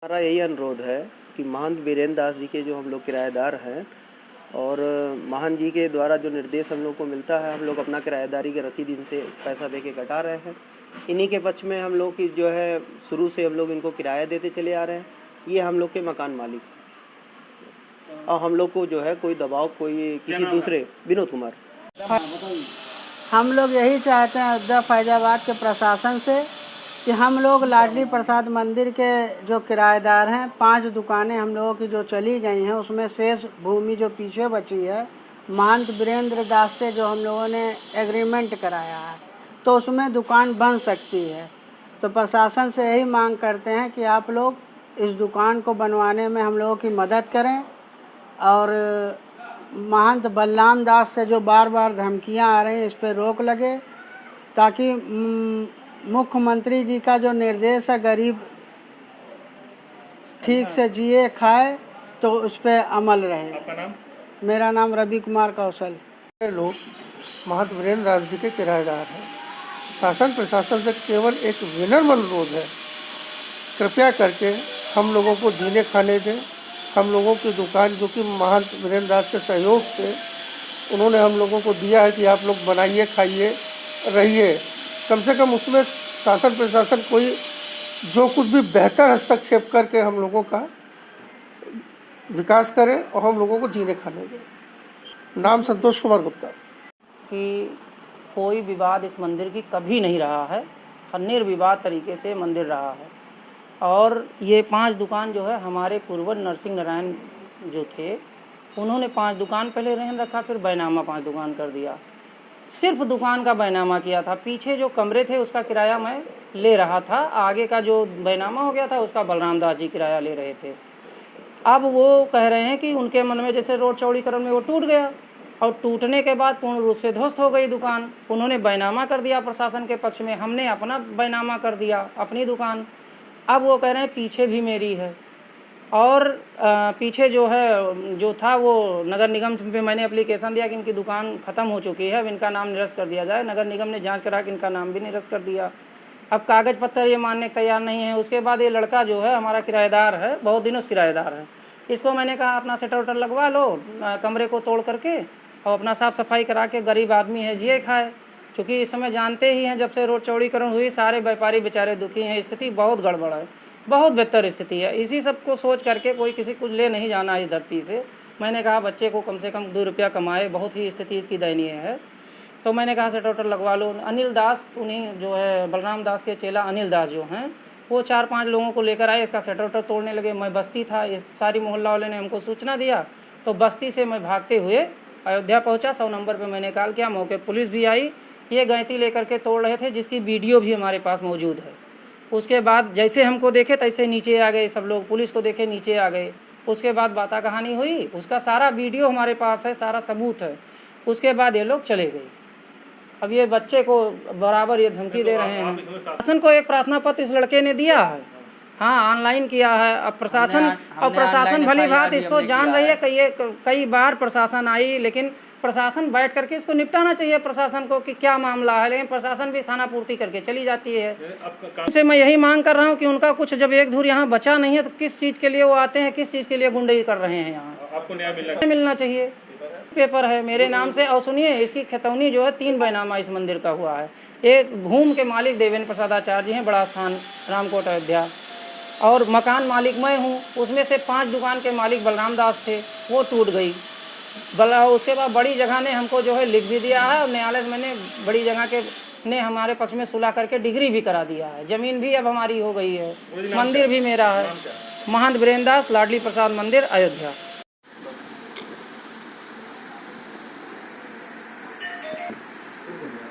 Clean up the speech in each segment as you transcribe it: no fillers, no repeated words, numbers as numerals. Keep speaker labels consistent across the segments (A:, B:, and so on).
A: हमारा यही अनुरोध है कि महंत बीरेंद्र दास जी के जो हम लोग किराएदार हैं और महंत जी के द्वारा जो निर्देश हम लोग को मिलता है, हम लोग अपना किराएदारी के रसीद इनसे पैसा दे के कटा रहे हैं। इन्हीं के पक्ष में हम लोग की जो है शुरू से हम लोग इनको किराया देते चले आ रहे हैं। ये हम लोग के मकान मालिक हैं और हम लोग को जो है कोई दबाव कोई किसी दूसरे विनोद कुमार।
B: हम लोग यही चाहते हैं अयोध्या फैजाबाद के प्रशासन से कि हम लोग लाडली प्रसाद मंदिर के जो किराएदार हैं, 5 दुकानें हम लोगों की जो चली गई हैं, उसमें शेष भूमि जो पीछे बची है महंत बीरेंद्र दास से जो हम लोगों ने एग्रीमेंट कराया है, तो उसमें दुकान बन सकती है। तो प्रशासन से यही मांग करते हैं कि आप लोग इस दुकान को बनवाने में हम लोगों की मदद करें और महंत बलराम दास से जो बार बार धमकियां आ रही हैं, इस पर रोक लगे ताकि मुख्यमंत्री जी का जो निर्देश है गरीब ठीक से जिए खाए, तो उस पर अमल रहे।
C: आपका नाम?
B: मेरा नाम रवि कुमार कौशल।
D: लोग महंत बीरेंद्र दास जी के किराएदार हैं। शासन प्रशासन से केवल एक विनम्र अनुरोध है, कृपया करके हम लोगों को जीने खाने दें। हम लोगों की दुकान जो कि महंत बीरेंद्र दास के सहयोग से उन्होंने हम लोगों को दिया है कि आप लोग बनाइए, खाइए, रहिए, कम से कम उसमें शासन प्रशासन कोई जो कुछ भी बेहतर हस्तक्षेप करके हम लोगों का विकास करे और हम लोगों को जीने खाने दें। नाम संतोष कुमार गुप्ता।
E: कि कोई विवाद इस मंदिर की कभी नहीं रहा है, निर्विवाद तरीके से मंदिर रहा है। और ये 5 दुकान जो है हमारे पूर्वज नरसिंह नारायण जो थे, उन्होंने 5 दुकान पहले रहन रखा, फिर बैनामा 5 दुकान कर दिया। सिर्फ दुकान का बैनामा किया था, पीछे जो कमरे थे उसका किराया मैं ले रहा था, आगे का जो बैनामा हो गया था उसका बलराम दास जी किराया ले रहे थे। अब वो कह रहे हैं कि उनके मन में जैसे रोड चौड़ीकरण में वो टूट गया और टूटने के बाद पूर्ण रूप से ध्वस्त हो गई दुकान। उन्होंने बैनामा कर दिया प्रशासन के पक्ष में, हमने अपना बैनामा कर दिया अपनी दुकान। अब वो कह रहे हैं पीछे भी मेरी है और पीछे जो है जो था वो नगर निगम पे मैंने एप्लीकेशन दिया कि इनकी दुकान ख़त्म हो चुकी है, अब इनका नाम निरस्त कर दिया जाए। नगर निगम ने जांच करा कि इनका नाम भी निरस्त कर दिया। अब कागज़ पत्तर ये मानने को तैयार नहीं है। उसके बाद ये लड़का जो है हमारा किराएदार है, बहुत दिनों से किराएदार है, इसको मैंने कहा अपना शटर वटर लगवा लो, कमरे को तोड़ करके और अपना साफ़ सफाई करा के, गरीब आदमी है जिए खाए। चूँकि इस समय जानते ही हैं जब से रोड चौड़ीकरण हुई सारे व्यापारी बेचारे दुखी हैं, स्थिति बहुत गड़बड़ है, बहुत बेहतर स्थिति है। इसी सब को सोच करके कोई किसी को ले नहीं जाना इस धरती से। मैंने कहा बच्चे को कम से कम 2 रुपया कमाए, बहुत ही स्थिति इसकी दयनीय है। तो मैंने कहा शटर वटर लगवा लो। अनिल दास, उन्हीं जो है बलराम दास के चेला अनिल दास जो हैं, वो 4-5 लोगों को लेकर आए, इसका शटर वटर तोड़ने लगे। मैं बस्ती था, इस सारी मोहल्ला वाले ने हमको सूचना दिया, तो बस्ती से मैं भागते हुए अयोध्या पहुंचा। 100 नंबर पे मैंने कॉल किया, मौके पुलिस भी आई, ये गैंती लेकर के तोड़ रहे थे, जिसकी वीडियो भी हमारे पास मौजूद है। उसके बाद जैसे हमको देखे तैसे नीचे आ गए सब लोग, पुलिस को देखे नीचे आ गए। उसके बाद बाता कहानी हुई, उसका सारा वीडियो हमारे पास है, सारा सबूत है। उसके बाद ये लोग चले गए। अब ये बच्चे को बराबर ये धमकी दे रहे हैं। शासन को एक प्रार्थना पत्र इस लड़के ने दिया है, हाँ ऑनलाइन किया है। अब प्रशासन भली बात इसको जान रही है कि ये कई बार प्रशासन आई, लेकिन प्रशासन बैठ करके इसको निपटाना चाहिए प्रशासन को कि क्या मामला है, लेकिन प्रशासन भी खाना पूर्ति करके चली जाती है। उनसे मैं यही मांग कर रहा हूँ कि उनका कुछ जब एक धूर यहाँ बचा नहीं है तो किस चीज़ के लिए वो आते हैं, किस चीज़ के लिए गुंडई कर रहे हैं यहाँ।
C: आपको न्याय
E: मिलना चाहिए। पेपर है मेरे नाम से, और सुनिए इसकी खतौनी जो है 3 बैनामा इस मंदिर का हुआ है। एक भूमि के मालिक देवेंद्र प्रसाद आचार्य जी हैं, बड़ा स्थान रामकोट अयोध्या, और मकान मालिक मैं हूँ। उसमें से 5 दुकान के मालिक बलराम दास थे, वो टूट गई। उसके बाद बड़ी जगह ने हमको जो है लिख भी दिया है और न्यायालय में मैंने बड़ी जगह के ने हमारे पक्ष में सुलह करके डिग्री भी करा दिया है। ज़मीन भी अब हमारी हो गई है, मंदिर भी मेरा है। महंत बीरेंद्र दास, लाडली प्रसाद मंदिर, अयोध्या।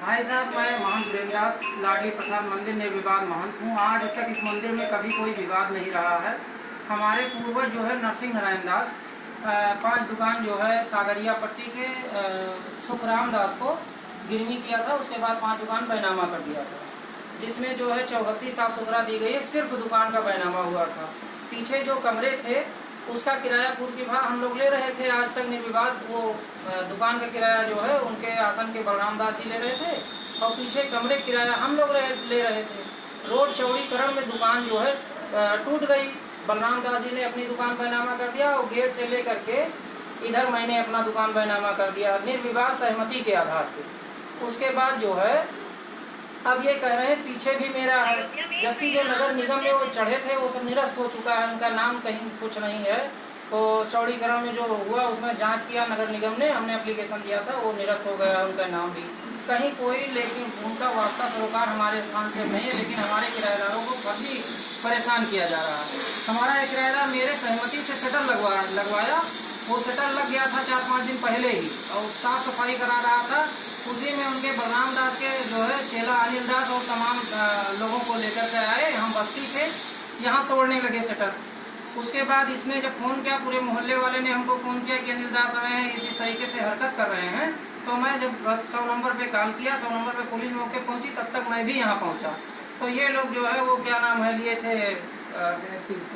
E: भाई साहब, मैं महंत बीरेंद्र दास, लाडली प्रसाद मंदिर निर्विवाद महंत हूँ। आज तक इस मंदिर में कभी कोई विवाद नहीं रहा है। हमारे पूर्वज जो है नरसिंह नारायण दास 5 दुकान जो है सागरिया पट्टी के सुखराम दास को गिरवी किया था। उसके बाद 5 दुकान बैनामा कर दिया था, जिसमें जो है चौहद्दी साफ सुथरा दी गई है, सिर्फ दुकान का बैनामा हुआ था। पीछे जो कमरे थे उसका किराया पूर्व विभाग हम लोग ले रहे थे, आज तक निर्विवाद। वो दुकान का किराया जो है उनके आसन के बलराम दास जी ले रहे थे और पीछे कमरे किराया हम लोग ले रहे थे। रोड चौड़ीकरण में दुकान जो है टूट गई, बलराम दास जी ने अपनी दुकान बैनामा कर दिया और गेट से लेकर के इधर मैंने अपना दुकान बैनामा कर दिया निर्विवाद सहमति के आधार पे। उसके बाद जो है अब ये कह रहे हैं पीछे भी मेरा है, जबकि जो नगर निगम में वो चढ़े थे वो सब निरस्त हो चुका है, उनका नाम कहीं कुछ नहीं है। तो चौड़ीकरण में जो हुआ उसमें जांच किया नगर निगम ने, हमने एप्लीकेशन दिया था, वो निरस्त हो गया उनका नाम भी कहीं कोई, लेकिन उनका वास्ता सरोकार हमारे स्थान से नहीं है। लेकिन हमारे किराएदारों को फर्जी परेशान किया जा रहा है। हमारा एक किराएदार मेरे सहमति से शटर लगवाया, वो शटर लग गया था 4-5 दिन पहले ही, और साफ सफाई करा रहा था। उसी में उनके बलराम दास के जो है चेला अनिल दास और तमाम लोगों को लेकर के आए, हम बस्ती थे, यहाँ तोड़ने लगे शटर। उसके बाद इसने जब फ़ोन किया, पूरे मोहल्ले वाले ने हमको फ़ोन किया कि अनिल दास आए हैं, इसी तरीके से हरकत कर रहे हैं। तो मैं जब 100 नंबर पे कॉल किया, 100 नंबर पे पुलिस मौके पहुंची, तब तक मैं भी यहाँ पहुंचा। तो ये लोग जो है वो क्या नाम है लिए थे,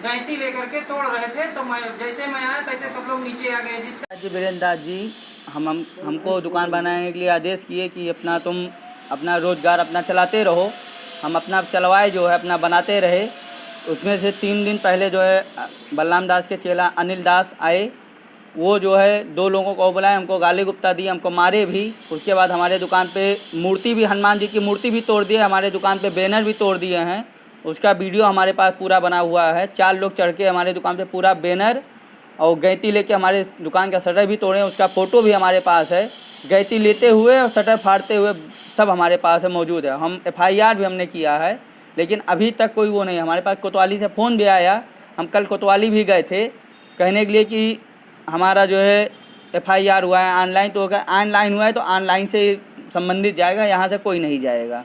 E: गैंती लेकर के तोड़ रहे थे। तो मैं जैसे मैं आया तैसे सब लोग नीचे आ गए। जिसका
C: वीरेंद्र दास जी हमको दुकान बनाने के लिए आदेश किए कि तुम अपना रोज़गार अपना चलाते रहो। हम अपना चलवाए जो है अपना बनाते रहे। उसमें से 3 दिन पहले जो है बलराम दास के चेला अनिल दास आए, वो जो है 2 लोगों को बुलाए, हमको गाली गुप्ता दी, हमको मारे भी। उसके बाद हमारे दुकान पे मूर्ति भी, हनुमान जी की मूर्ति भी तोड़ दी है, हमारे दुकान पे बैनर भी तोड़ दिए हैं। उसका वीडियो हमारे पास पूरा बना हुआ है। 4 लोग चढ़ के हमारे दुकान पे पूरा बैनर और गैंती लेके हमारे दुकान का शटर भी तोड़े, उसका फ़ोटो भी हमारे पास है। गैंती लेते हुए और शटर फाड़ते हुए सब हमारे पास है, मौजूद है। हम FIR भी हमने किया है, लेकिन अभी तक कोई वो नहीं। हमारे पास कोतवाली से फ़ोन भी आया, हम कल कोतवाली भी गए थे कहने के लिए कि हमारा जो है FIR हुआ है ऑनलाइन। तो अगर ऑनलाइन हुआ है तो ऑनलाइन से संबंधित जाएगा, यहाँ से कोई नहीं जाएगा।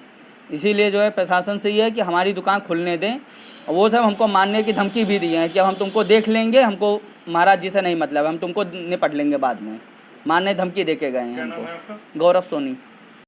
C: इसीलिए जो है प्रशासन से ये है कि हमारी दुकान खुलने दें। और वो सब हमको मारने की धमकी भी दी है कि अब हम तुमको देख लेंगे, हमको महाराज जी से नहीं मतलब, हम तुमको निपट लेंगे बाद में, मारने धमकी दे के गए हैं हमको। गौरव सोनी।